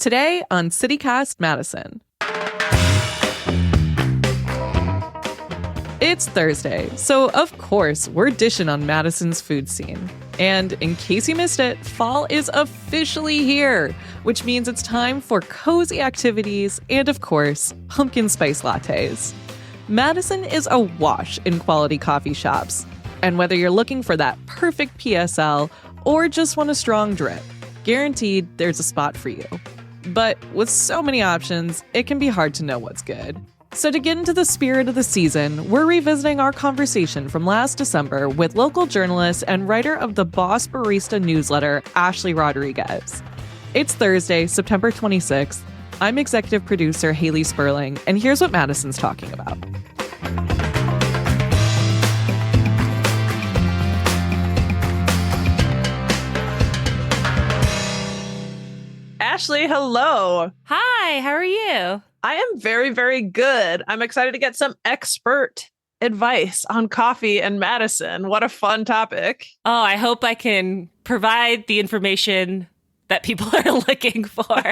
Today on CityCast Madison. It's Thursday, so of course we're dishing on Madison's food scene. And in case you missed it, fall is officially here, which means it's time for cozy activities and, of course, pumpkin spice lattes. Madison is awash in quality coffee shops. And whether you're looking for that perfect PSL or just want a strong drip, guaranteed there's a spot for you. But with so many options, it can be hard to know what's good. So to get into the spirit of the season, we're revisiting our conversation from last December with local journalist and writer of the Boss Barista newsletter, Ashley Rodriguez. It's Thursday, September 26th. I'm executive producer Haley Sperling, and here's what Madison's talking about. Ashley, hello. Hi, how are you? I am very, very good. I'm excited to get some expert advice on coffee and Madison. What a fun topic. Oh, I hope I can provide the information that people are looking for.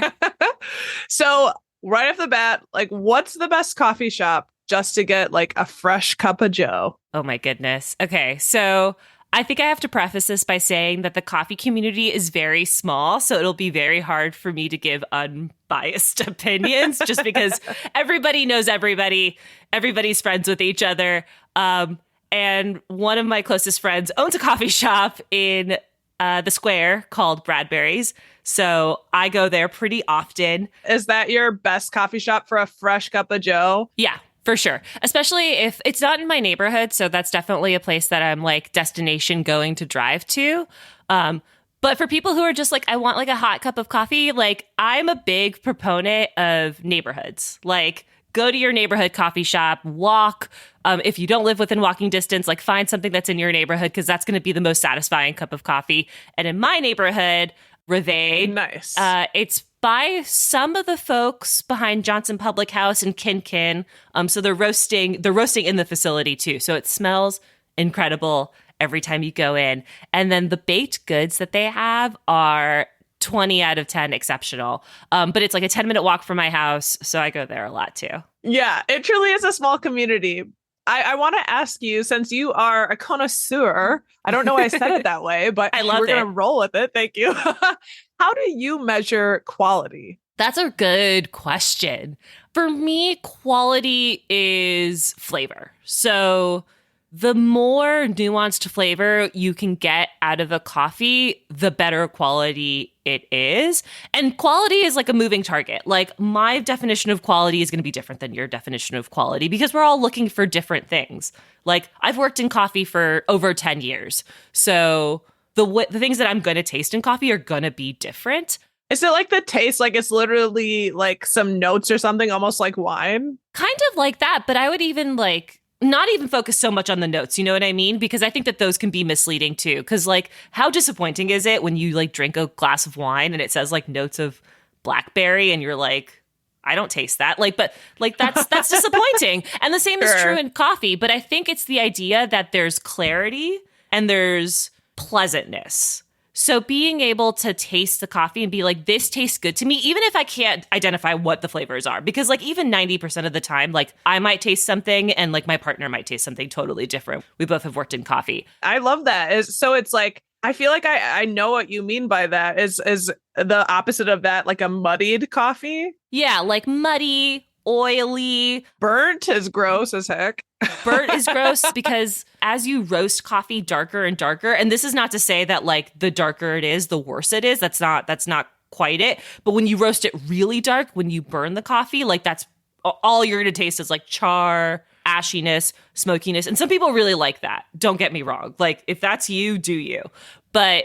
So right off the bat, what's the best coffee shop just to get a fresh cup of joe? Oh my goodness. Okay, so I think I have to preface this by saying that the coffee community is very small, so it'll be very hard for me to give unbiased opinions just because everybody knows everybody. Everybody's friends with each other. And one of my closest friends owns a coffee shop in the square called Bradbury's. So I go there pretty often. Is that your best coffee shop for a fresh cup of joe? Yeah. For sure. Especially if it's not in my neighborhood. So that's definitely a place that I'm destination going to drive to. But for people who are just I want a hot cup of coffee, I'm a big proponent of neighborhoods. Go to your neighborhood coffee shop, walk. If you don't live within walking distance, find something that's in your neighborhood because that's going to be the most satisfying cup of coffee. And in my neighborhood, Revade. Nice. It's by some of the folks behind Johnson Public House and Kin. So they're roasting in the facility too. So it smells incredible every time you go in. And then the baked goods that they have are 20 out of 10 exceptional. But it's a 10-minute walk from my house. So I go there a lot too. Yeah, it truly is a small community. I want to ask you, since you are a connoisseur, I don't know why I said it that way, but I love we're going to roll with it. Thank you. How do you measure quality? That's a good question. For me, quality is flavor. So the more nuanced flavor you can get out of a coffee, the better quality it is. And quality is a moving target. My definition of quality is going to be different than your definition of quality because we're all looking for different things. I've worked in coffee for over 10 years. So the things that I'm going to taste in coffee are going to be different. Is it the taste? It's literally some notes or something, almost like wine? Kind of like that. But I would even not even focus so much on the notes, you know what I mean? Because I think that those can be misleading too. Because how disappointing is it when you drink a glass of wine and it says notes of blackberry and you're I don't taste that. But that's disappointing. And the same is true in coffee. But I think it's the idea that there's clarity and there's pleasantness. So being able to taste the coffee and be this tastes good to me, even if I can't identify what the flavors are, because even 90% of the time, I might taste something and my partner might taste something totally different. We both have worked in coffee. I love that. So it's I feel I know what you mean by that is the opposite of that, a muddied coffee. Yeah, muddy, oily. Burnt is gross as heck. Burnt is gross because as you roast coffee darker and darker, and this is not to say that the darker it is, the worse it is. That's not quite it. But when you roast it really dark, when you burn the coffee, that's all you're going to taste is char, ashiness, smokiness. And some people really like that. Don't get me wrong. If that's you, do you. But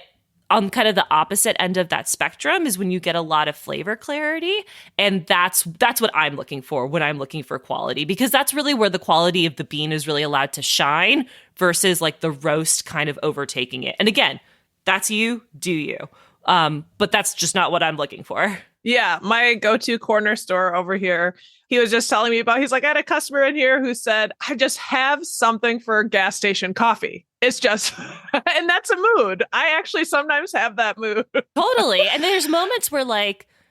on kind of the opposite end of that spectrum is when you get a lot of flavor clarity. And that's what I'm looking for when I'm looking for quality, because that's really where the quality of the bean is really allowed to shine versus the roast kind of overtaking it. And again, that's you, do you. But that's just not what I'm looking for. Yeah, my go-to corner store over here, he was just telling me about, he's I had a customer in here who said, I just have something for gas station coffee. It's just, and that's a mood. I actually sometimes have that mood. Totally. And there's moments where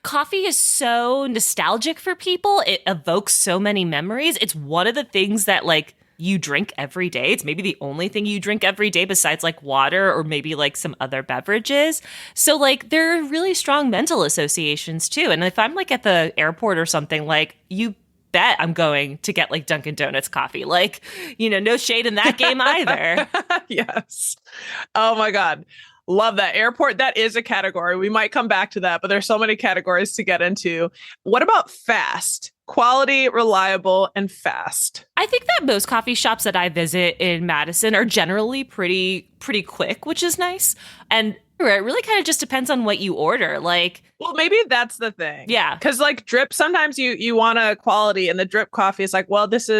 coffee is so nostalgic for people. It evokes so many memories. It's one of the things that like you drink every day. It's maybe the only thing you drink every day besides like water or maybe like some other beverages. So like there are really strong mental associations too. And if I'm like at the airport or something, like you bet I'm going to get like Dunkin' Donuts coffee. Like, you know, no shade in that game either. Yes. Oh my God. Love that. Airport, that is a category. We might come back to that, but there's so many categories to get into. What about fast? Quality, reliable, and fast. I think that most coffee shops that I visit in Madison are generally pretty quick, which is nice. And it really kind of just depends on what you order. Like, well, maybe that's the thing. Yeah. Because like drip, sometimes you want a quality and the drip coffee is like, well, this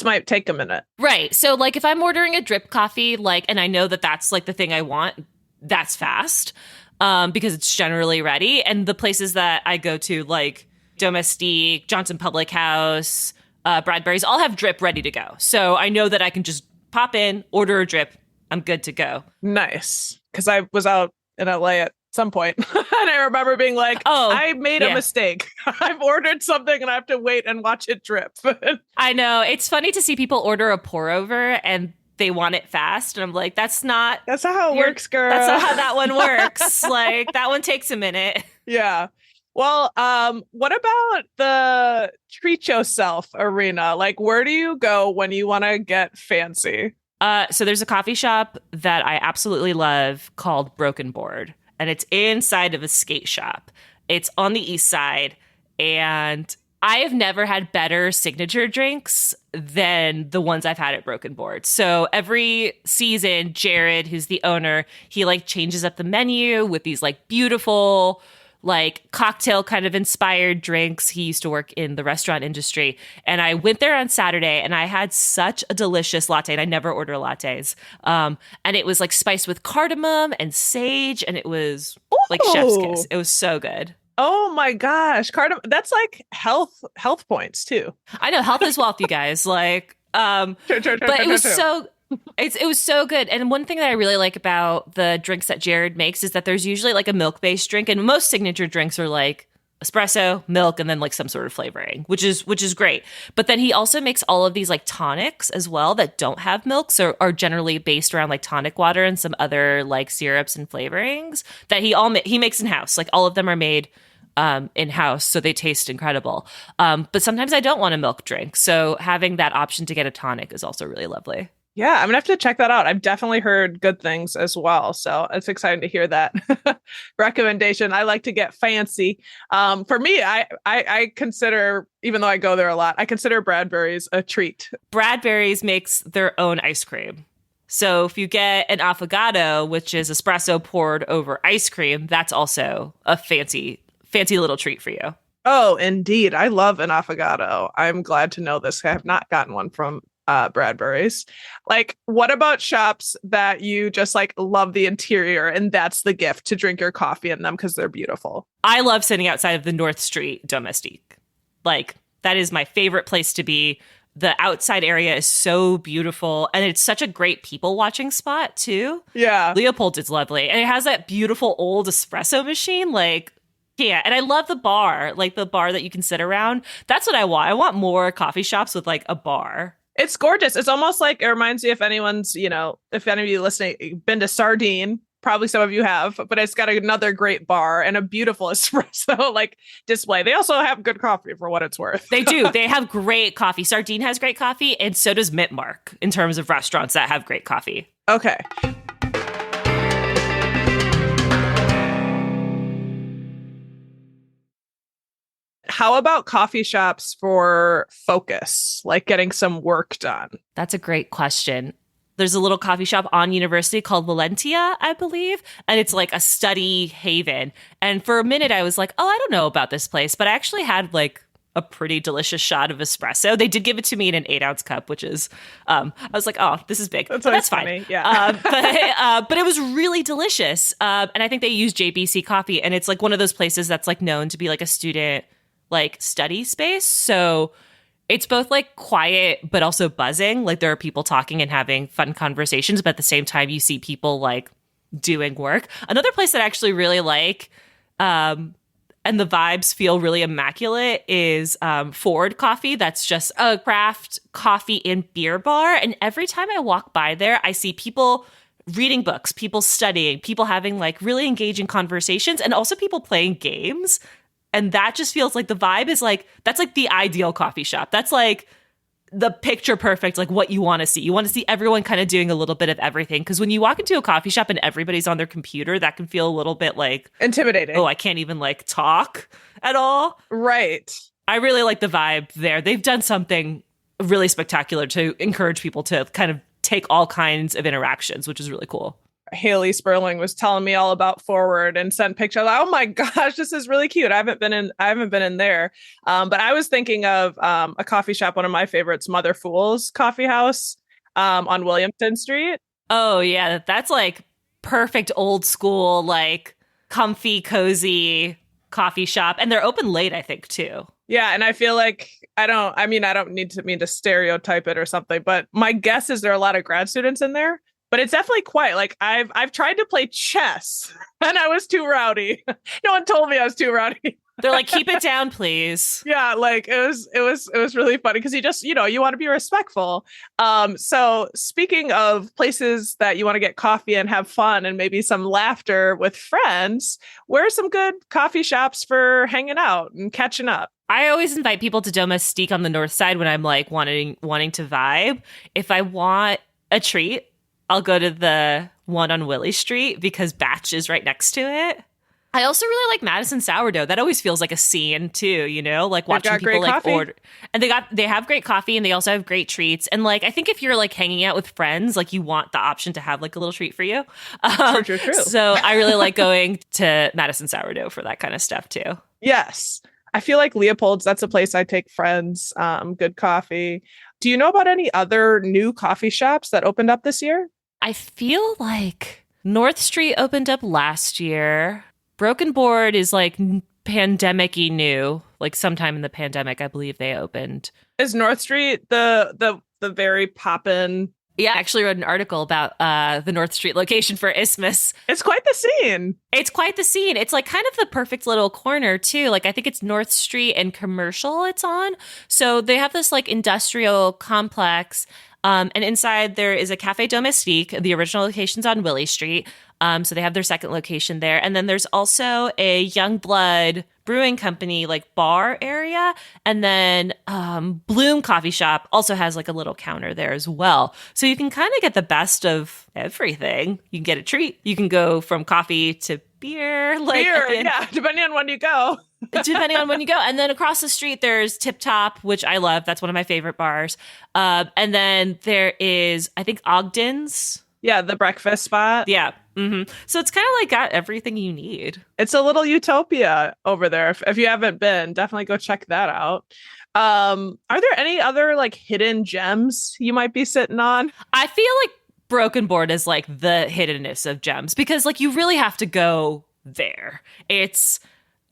might take a minute. Right. So like if I'm ordering a drip coffee, like, and I know that that's like the thing I want, that's fast because it's generally ready. And the places that I go to, like Domestique, Johnson Public House, Bradbury's, all have drip ready to go. So I know that I can just pop in, order a drip. I'm good to go. Nice. Because I was out in LA at some point and I remember being like, I made a mistake. I've ordered something and I have to wait and watch it drip. I know. It's funny to see people order a pour over and they want it fast. And I'm like, that's not how it works, girl. That's not how that one works. Like that one takes a minute. Yeah. Well, what about the treat yourself arena? Like, where do you go when you want to get fancy? So there's a coffee shop that I absolutely love called Broken Board, and it's inside of a skate shop. It's on the east side, and I have never had better signature drinks than the ones I've had at Broken Board. So every season, Jared, who's the owner, he like changes up the menu with these like beautiful like cocktail kind of inspired drinks. He used to work in the restaurant industry. And I went there on Saturday and I had such a delicious latte, and I never order lattes. And it was like spiced with cardamom and sage, and it was like chef's kiss. It was so good. Oh my gosh. Cardamom, that's like health points too. I know, health is wealth, you guys. Like, but it was so it was so good. And one thing that I really like about the drinks that Jared makes is that there's usually like a milk-based drink, and most signature drinks are like espresso, milk, and then like some sort of flavoring, which is great. But then he also makes all of these like tonics as well that don't have milk, so are generally based around like tonic water and some other like syrups and flavorings that he makes in-house. Like all of them are made in-house, so they taste incredible. But sometimes I don't want a milk drink, so having that option to get a tonic is also really lovely. Yeah, I'm gonna have to check that out. I've definitely heard good things as well. So it's exciting to hear that recommendation. I like to get fancy. For me, I consider, even though I go there a lot, I consider Bradbury's a treat. Bradbury's makes their own ice cream. So if you get an affogato, which is espresso poured over ice cream, that's also a fancy little treat for you. Oh, indeed. I love an affogato. I'm glad to know this. I have not gotten one from Bradbury's. Like, what about shops that you just like love the interior and that's the gift, to drink your coffee in them because they're beautiful? I love sitting outside of the North Street Domestique. Like, that is my favorite place to be. The outside area is so beautiful, and it's such a great people watching spot too. Yeah. Leopold is lovely, and it has that beautiful old espresso machine. Like, yeah, and I love the bar, like the bar that you can sit around. That's what I want. I want more coffee shops with like a bar. It's gorgeous. It's almost like, it reminds me, if anyone's, if any of you listening, been to Sardine, probably some of you have, but it's got another great bar and a beautiful espresso like display. They also have good coffee for what it's worth. They do. They have great coffee. Sardine has great coffee, and so does Mitmark in terms of restaurants that have great coffee. Okay. How about coffee shops for focus, like getting some work done? That's a great question. There's a little coffee shop on University called Valentia, I believe, and it's like a study haven. And for a minute, I was like, oh, I don't know about this place, but I actually had like a pretty delicious shot of espresso. They did give it to me in an 8-ounce cup, which is, I was like, oh, this is big. That's fine. Funny. Yeah. But it was really delicious. And I think they use JBC coffee, and it's like one of those places that's like known to be like a student like study space. So it's both like quiet, but also buzzing. Like there are people talking and having fun conversations, but at the same time, you see people like doing work. Another place that I actually really like, and and the vibes feel really immaculate is Forward Coffee. That's just a craft coffee and beer bar. And every time I walk by there, I see people reading books, people studying, people having like really engaging conversations, and also people playing games. And that just feels like the vibe is like, that's like the ideal coffee shop. That's like the picture perfect, like what you want to see. You want to see everyone kind of doing a little bit of everything. Because when you walk into a coffee shop and everybody's on their computer, that can feel a little bit like intimidating. Oh, I can't even like talk at all. Right. I really like the vibe there. They've done something really spectacular to encourage people to kind of take all kinds of interactions, which is really cool. Haley Sperling was telling me all about Forward and sent pictures. Like, oh my gosh, this is really cute. I haven't been in there. But I was thinking of a coffee shop, one of my favorites, Mother Fool's Coffee House on Williamson Street. Oh yeah, that's like perfect old school, like comfy, cozy coffee shop. And they're open late, I think, too. Yeah, and I feel like I don't mean to stereotype it or something, but my guess is there are a lot of grad students in there. But it's definitely quiet. Like I've tried to play chess and I was too rowdy. No one told me I was too rowdy. They're like, keep it down, please. Yeah, like it was really funny because you just, you want to be respectful. So speaking of places that you want to get coffee and have fun and maybe some laughter with friends, where are some good coffee shops for hanging out and catching up? I always invite people to Domestique on the north side when I'm like wanting to vibe. If I want a treat, I'll go to the one on Willie Street because Batch is right next to it. I also really like Madison Sourdough. That always feels like a scene too, like watching people like coffee. Order. And they have great coffee and they also have great treats. And like I think if you're like hanging out with friends, like you want the option to have like a little treat for you. True. So I really like going to Madison Sourdough for that kind of stuff too. Yes. I feel like Leopold's, that's a place I take friends. Good coffee. Do you know about any other new coffee shops that opened up this year? I feel like North Street opened up last year. Broken Board is like pandemic-y new. Like sometime in the pandemic, I believe they opened. Is North Street the very poppin'? Yeah, I actually wrote an article about the North Street location for Isthmus. It's quite the scene. It's quite the scene. It's like kind of the perfect little corner too. Like I think it's North Street and Commercial it's on. So they have this like industrial complex. And inside there is a Cafe Domestique. The original location's on Willie Street. So they have their second location there. And then there's also a Youngblood Brewing Company like bar area. And then Bloom Coffee Shop also has like a little counter there as well. So you can kind of get the best of everything. You can get a treat. You can go from coffee to beer. Yeah, depending on when you go. Depending on when you go. And then across the street, there's Tip Top, which I love. That's one of my favorite bars. And then there is, I think, Ogden's. Yeah, the breakfast spot. Yeah. Mm-hmm. So it's kind of like got everything you need. It's a little utopia over there. If you haven't been, definitely go check that out. Are there any other like hidden gems you might be sitting on? I feel like Broken Board is like the hiddenness of gems because like you really have to go there. It's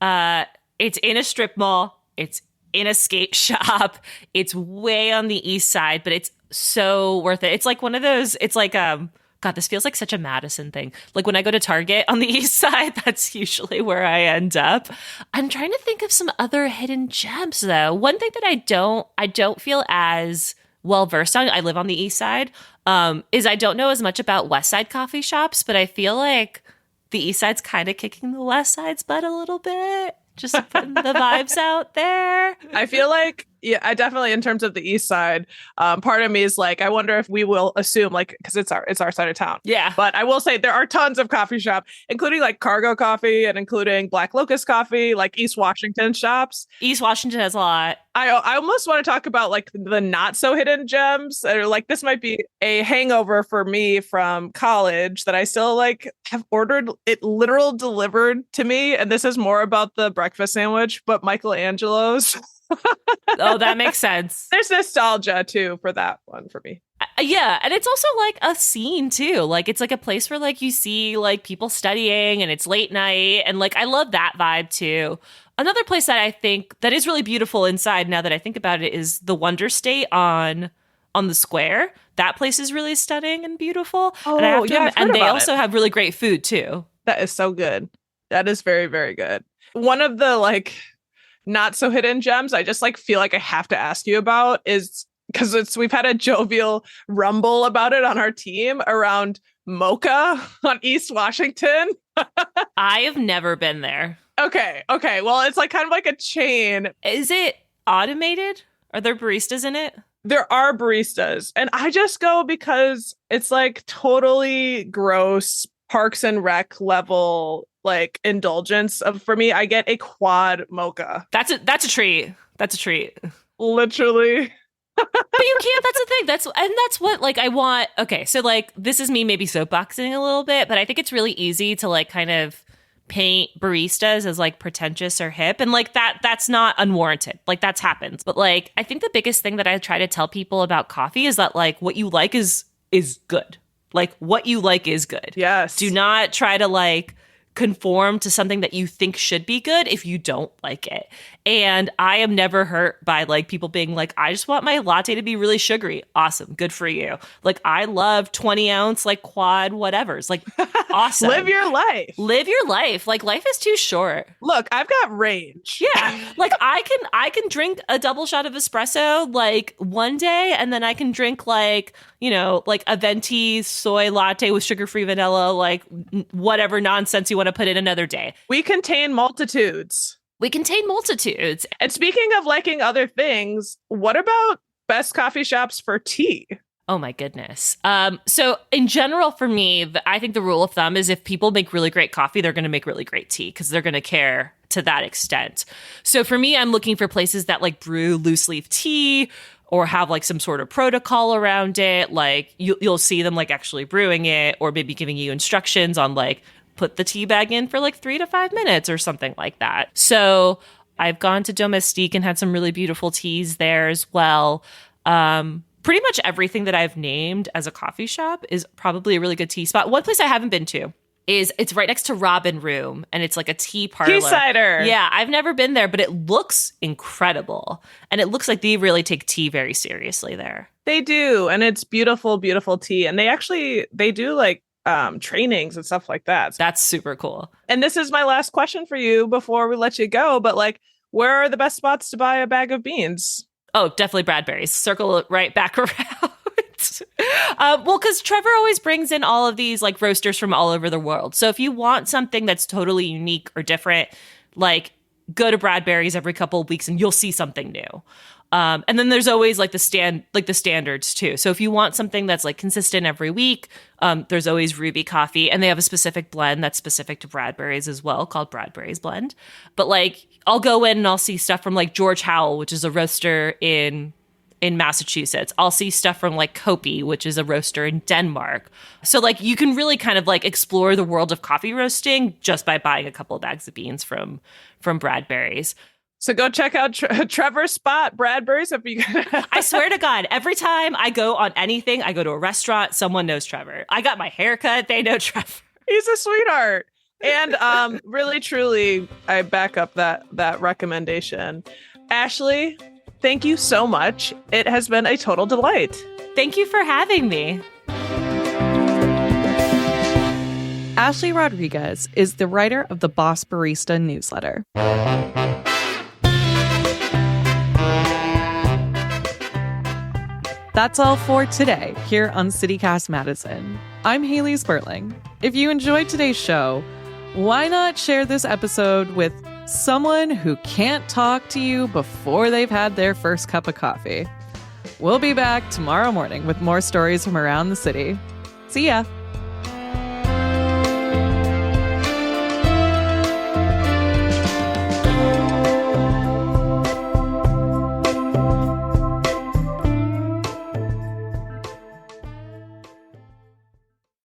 in a strip mall. It's in a skate shop. It's way on the east side, but it's so worth it. It's like one of those, it's like, God, this feels like such a Madison thing. Like when I go to Target on the east side, that's usually where I end up. I'm trying to think of some other hidden gems though. One thing that I don't feel as well versed on, I live on the east side, is I don't know as much about west side coffee shops, but I feel like the east side's kind of kicking the west side's butt a little bit. Just putting the vibes out there. I feel like, yeah, I definitely, in terms of the east side, part of me is like, I wonder if we will assume, like, because it's our side of town. Yeah. But I will say there are tons of coffee shop, including like Cargo Coffee and including Black Locust Coffee, like East Washington shops. East Washington has a lot. I almost want to talk about like the not so hidden gems, or like this might be a hangover for me from college that I still like have ordered it literal delivered to me. And this is more about the breakfast sandwich, but Michelangelo's. Oh, that makes sense. There's nostalgia too for that one for me. Yeah, and it's also like a scene too. Like it's like a place where like you see like people studying and it's late night and like I love that vibe too. Another place that I think that is really beautiful inside now that I think about it is the Wonder State on the square. That place is really stunning and beautiful. Oh, and yeah, and they also have really great food too. That is so good. That is very, very good. one of the like not so hidden gems I just like feel like I have to ask you about is because we've had a jovial rumble about it on our team around Mocha on East Washington. I have never been there. Okay. Well, it's like kind of like a chain. Is it automated? Are there baristas in it? There are baristas, and I just go because it's like totally gross Parks and Rec level like indulgence for me. I get a quad mocha. That's a treat. That's a treat. Literally. But you can't. That's the thing. That's what like I want. Okay, so like this is me maybe soapboxing a little bit, but I think it's really easy to like kind of paint baristas as like pretentious or hip, and like that's not unwarranted. Like that's happens. But like I think the biggest thing that I try to tell people about coffee is that like what you like is good. Like what you like is good. Yes. Do not try to like conform to something that you think should be good if you don't like it. And I am never hurt by like people being like, I just want my latte to be really sugary. Awesome. Good for you. Like I love 20 ounce, like quad whatevers. Like awesome. Live your life. Live your life. Like life is too short. Look, I've got range. Yeah. Like I can drink a double shot of espresso like one day, and then I can drink like, you know, like a venti soy latte with sugar-free vanilla, like whatever nonsense you want to put in another day. We contain multitudes. We contain multitudes. And speaking of liking other things, what about best coffee shops for tea? Oh my goodness. So in general, for me, I think the rule of thumb is if people make really great coffee, they're going to make really great tea because they're going to care to that extent. So for me, I'm looking for places that like brew loose leaf tea or have like some sort of protocol around it. Like you'll see them like actually brewing it, or maybe giving you instructions on like put the tea bag in for like 3 to 5 minutes or something like that. So I've gone to Domestique and had some really beautiful teas there as well. Pretty much everything that I've named as a coffee shop is probably a really good tea spot. One place I haven't been to is it's right next to Robin Room, and it's like a tea parlor. Tea cider. Yeah, I've never been there, but it looks incredible. And it looks like they really take tea very seriously there. They do. And it's beautiful, beautiful tea. And they do like trainings and stuff like that. That's super cool. And this is my last question for you before we let you go. But like, where are the best spots to buy a bag of beans? Oh, definitely Bradbury's. Circle it right back around. Well, because Trevor always brings in all of these like roasters from all over the world. So if you want something that's totally unique or different, like go to Bradbury's every couple of weeks and you'll see something new. And then there's always like the standards too. So if you want something that's like consistent every week, there's always Ruby Coffee, and they have a specific blend that's specific to Bradbury's as well, called Bradbury's Blend. But like I'll go in and I'll see stuff from like George Howell, which is a roaster in Massachusetts. I'll see stuff from like Kopi, which is a roaster in Denmark. So like you can really kind of like explore the world of coffee roasting just by buying a couple of bags of beans from Bradbury's. So go check out Trevor's spot, Bradbury's. I swear to God, every time I go on anything, I go to a restaurant, someone knows Trevor. I got my haircut, they know Trevor. He's a sweetheart. And really, truly, I back up that recommendation. Ashley, thank you so much. It has been a total delight. Thank you for having me. Ashley Rodriguez is the writer of the Boss Barista newsletter. That's all for today here on CityCast Madison. I'm Haley Sperling. If you enjoyed today's show, why not share this episode with someone who can't talk to you before they've had their first cup of coffee? We'll be back tomorrow morning with more stories from around the city. See ya!